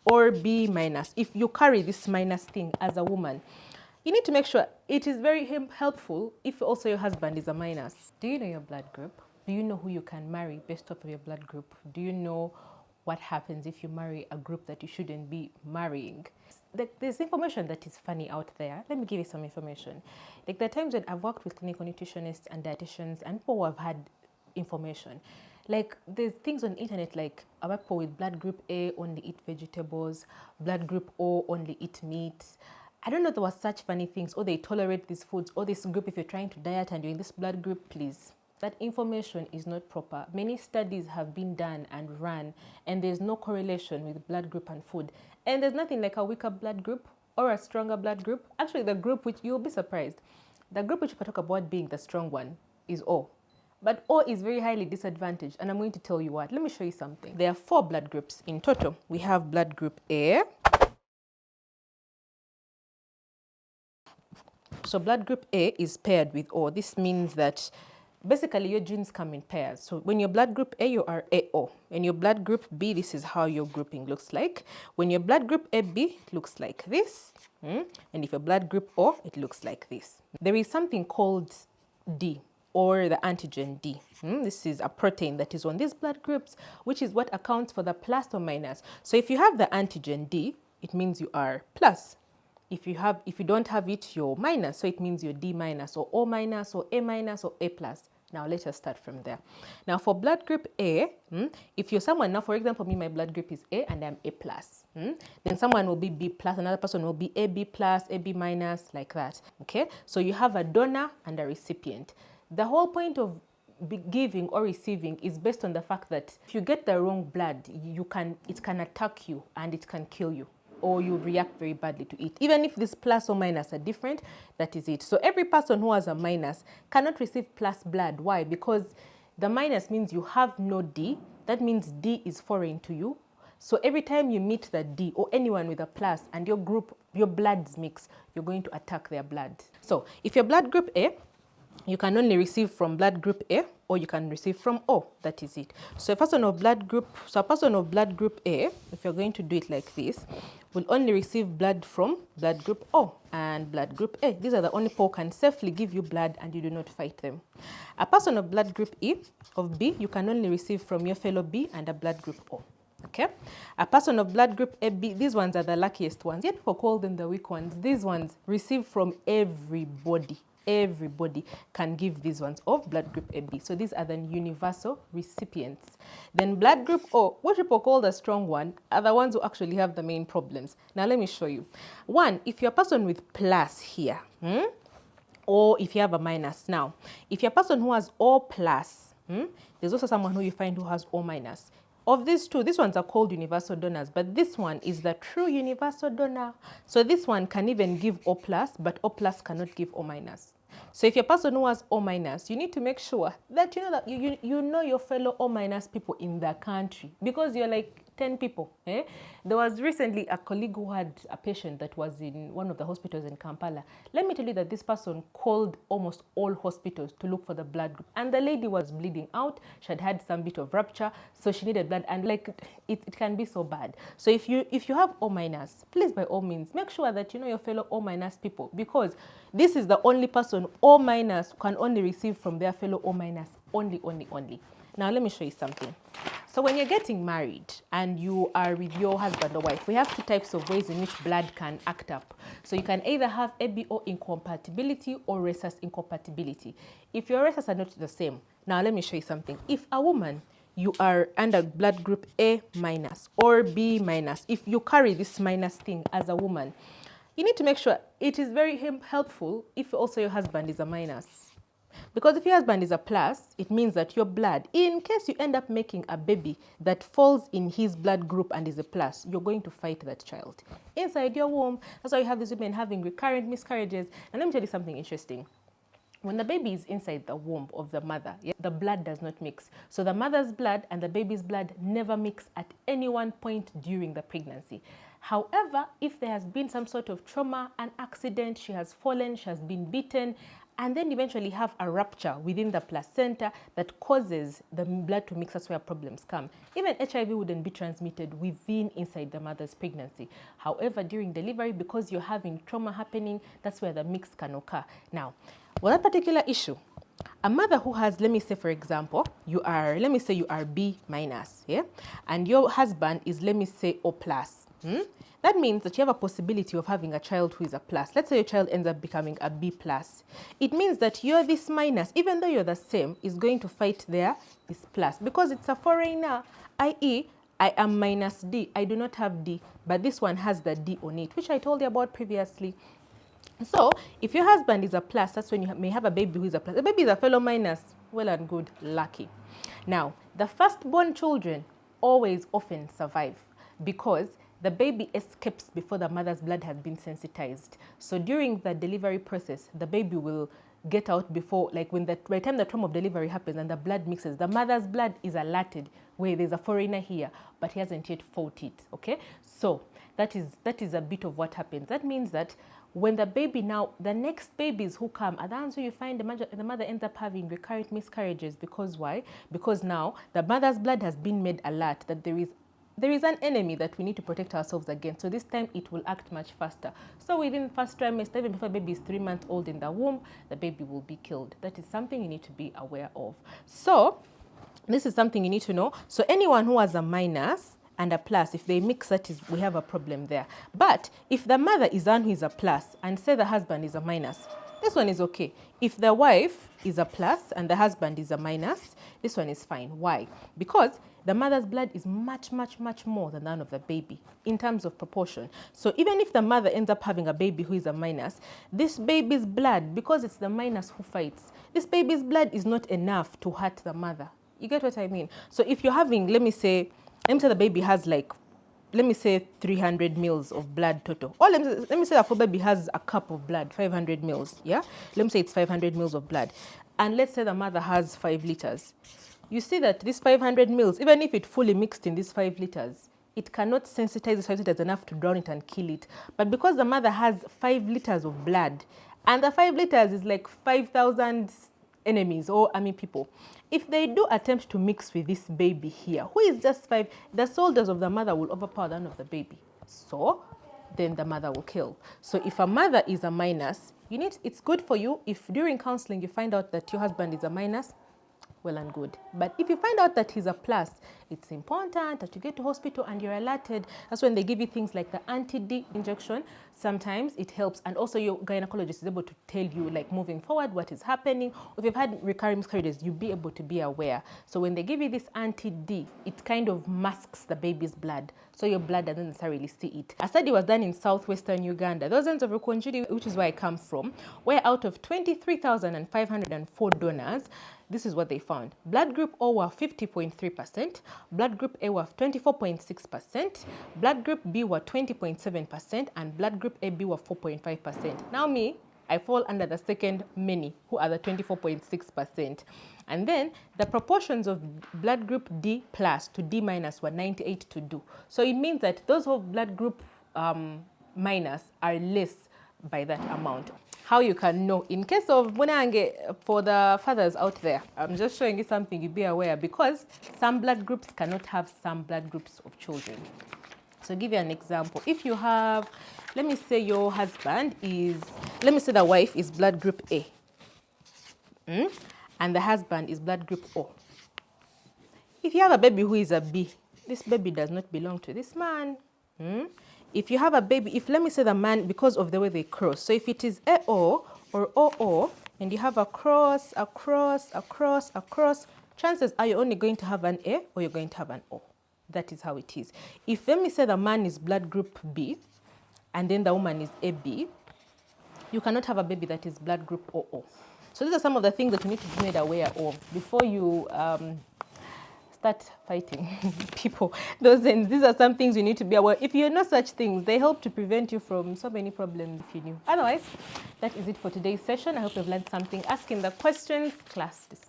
or B minus. If you carry this minus thing as a woman, you need to make sure it is very helpful if also your husband is a minus. Do you know your blood group? Do you know who you can marry based off of your blood group? Do you know what happens if you marry a group that you shouldn't be marrying? There's information that is funny out there. Let me give you some information. Like there are times when I've worked with clinical nutritionists and dietitians and people who have had information. Like there's things on the internet like people with blood group A only eat vegetables, blood group O only eat meat. I don't know, there were such funny things, or they tolerate these foods, or this group, if you're trying to diet and you're in this blood group, please. That information is not proper. Many studies have been done and run, and there's no correlation with blood group and food. And there's nothing like a weaker blood group or a stronger blood group. Actually, the group which you'll be surprised, the group which we talk about being the strong one is O. But O is very highly disadvantaged, and I'm going to tell you what. Let me show you something. There are 4 blood groups in total. We have blood group A. So blood group A is paired with O. This means that basically your genes come in pairs. So when your blood group A, you are AO. And your blood group B, this is how your grouping looks like. When your blood group AB, it looks like this. And if your blood group O, it looks like this. There is something called D, or the antigen D. This is a protein that is on these blood groups, which is what accounts for the plus or minus. So if you have the antigen D, it means you are plus. If you don't have it, you're minus. So it means you're D minus or O minus or A minus or A plus. Now let us start from there. Now for blood group A, if you're someone, now for example, me, my blood group is A and I'm A plus. Then someone will be B plus, another person will be AB plus, AB minus, like that. Okay, so you have a donor and a recipient. The whole point of giving or receiving is based on the fact that if you get the wrong blood, it can attack you and it can kill you, or you react very badly to it. Even if this plus or minus are different, that is it. So every person who has a minus cannot receive plus blood. Why? Because the minus means you have no D. That means D is foreign to you. So every time you meet the D or anyone with a plus and your bloods mix, you're going to attack their blood. So if your blood group A, you can only receive from blood group A, or you can receive from O. That is it. So a person of blood group A, if you're going to do it like this, will only receive blood from blood group O and blood group A. These are the only people who can safely give you blood and you do not fight them. A person of blood group B, you can only receive from your fellow B and a blood group O. Okay, a person of blood group AB, these ones are the luckiest ones. Yet people call them the weak ones. These ones receive from everybody. Everybody can give these ones of blood group AB. So these are the universal recipients. Then blood group O, what people call the strong one, are the ones who actually have the main problems. Now let me show you. One, if you're a person with plus here, or if you have a minus. Now, if you're a person who has O plus, there's also someone who you find who has O minus. Of these two, these ones are called universal donors, but this one is the true universal donor. So this one can even give O plus, but O plus cannot give O minus. So if you're a person who has O minus, you need to make sure that you know your fellow O minus people in the country, because you're like 10 people. There was recently a colleague who had a patient that was in one of the hospitals in Kampala. Let me tell you that this person called almost all hospitals to look for the blood group, and the lady was bleeding out. She had had some bit of rupture, so she needed blood, and like it can be so bad. So if you have O minus, please by all means make sure that you know your fellow O minus people, because this is the only person O minus can only receive from their fellow O minus only. Now let me show you something. So when you're getting married and you are with your husband or wife, we have 2 types of ways in which blood can act up. So you can either have ABO incompatibility or Rhesus incompatibility. If your Rhesus are not the same, now let me show you something. If a woman, you are under blood group A minus or B minus, if you carry this minus thing as a woman, you need to make sure it is very helpful if also your husband is a minus. Because if your husband is a plus, it means that your blood, in case you end up making a baby that falls in his blood group and is a plus, you're going to fight that child inside your womb. That's why you have these women having recurrent miscarriages. And let me tell you something interesting. When the baby is inside the womb of the mother, the blood does not mix. So the mother's blood and the baby's blood never mix at any one point during the pregnancy. However, if there has been some sort of trauma, an accident, she has fallen, she has been beaten, and then eventually have a rupture within the placenta that causes the blood to mix. That's where problems come. Even HIV wouldn't be transmitted inside the mother's pregnancy. However, during delivery, because you're having trauma happening, that's where the mix can occur. Now, with that particular issue, a mother who has, let me say, for example, you are B minus, yeah? And your husband is, let me say, O plus. That means that you have a possibility of having a child who is a plus. Let's say your child ends up becoming a B plus. It means that you're this minus, even though you're the same, is going to fight this plus because it's a foreigner, i.e., I am minus D. I do not have D, but this one has the D on it, which I told you about previously. So if your husband is a plus, that's when you may have a baby who is a plus. The baby is a fellow minus, well and good, lucky. Now, the firstborn children often survive because the baby escapes before the mother's blood has been sensitized. So during the delivery process, the baby will get out before, like by the time the trauma of delivery happens and the blood mixes, the mother's blood is alerted where there's a foreigner here, but he hasn't yet fought it, okay? So that is a bit of what happens. That means that when the baby now, the next babies who come are the ones who you find the mother ends up having recurrent miscarriages. Because why? Because now the mother's blood has been made alert that there is an enemy that we need to protect ourselves against. So this time it will act much faster. So within the first trimester, even before the baby is 3 months old in the womb, the baby will be killed. That is something you need to be aware of. So this is something you need to know. So anyone who has a minus and a plus, if they mix, we have a problem there. But if the mother is one who is a plus and say the husband is a minus, this one is okay. If the wife is a plus and the husband is a minus, this one is fine. Why? Because the mother's blood is much, much, much more than that of the baby in terms of proportion. So even if the mother ends up having a baby who is a minus, this baby's blood, because it's the minus who fights, this baby's blood is not enough to hurt the mother. You get what I mean? So if you're having, let me say the baby has 300 mils of blood total. Or let me say that for baby has a cup of blood, 500 mils, yeah? Let me say it's 500 mils of blood. And let's say the mother has 5 liters. You see that this 500 mils, even if it fully mixed in these 5 liters, it cannot sensitize this 5 liters enough to drown it and kill it. But because the mother has 5 liters of blood, and the 5 liters is like 5,000 enemies or army people, if they do attempt to mix with this baby here, who is just 5, the soldiers of the mother will overpower the one of the baby. So then the mother will kill. So if a mother is a minus, it's good for you if during counseling you find out that your husband is a minus, well and good. But if you find out that he's a plus, it's important that you get to hospital and you're alerted. That's when they give you things like the anti-D injection. Sometimes it helps. And also your gynecologist is able to tell you, like, moving forward, what is happening. If you've had recurring miscarriages, you'll be able to be aware. So when they give you this anti-D, it kind of masks the baby's blood. So your blood doesn't necessarily see it. A study was done in southwestern Uganda, those ends of Rukunjiri, which is where I come from, where out of 23,504 donors, this is what they found. Blood group O were 50.3%, blood group A were 24.6%, blood group B were 20.7%, and blood group AB were 4.5%. Now me, I fall under the second many, who are the 24.6%. And then the proportions of blood group D plus to D minus were 98 to 2. So it means that those who have blood group minus are less by that amount. How you can know, in case of Munange, for the fathers out there, I'm just showing you something you be aware, because some blood groups cannot have some blood groups of children. So I'll give you an example. If you have, let me say your husband is, let me say the wife is blood group A, and the husband is blood group O. If you have a baby who is a B, this baby does not belong to this man. If you have a baby, if let me say the man, because of the way they cross, so if it is AO or OO, and you have a cross, chances are you're only going to have an A or you're going to have an O. That is how it is. If let me say the man is blood group B, and then the woman is AB, you cannot have a baby that is blood group OO. So these are some of the things that you need to be made aware of before you start fighting people. These are some things you need to be aware. If you know such things, they help to prevent you from so many problems if you knew. Otherwise, that is it for today's session. I hope you've learned something. Asking the questions, class discussion.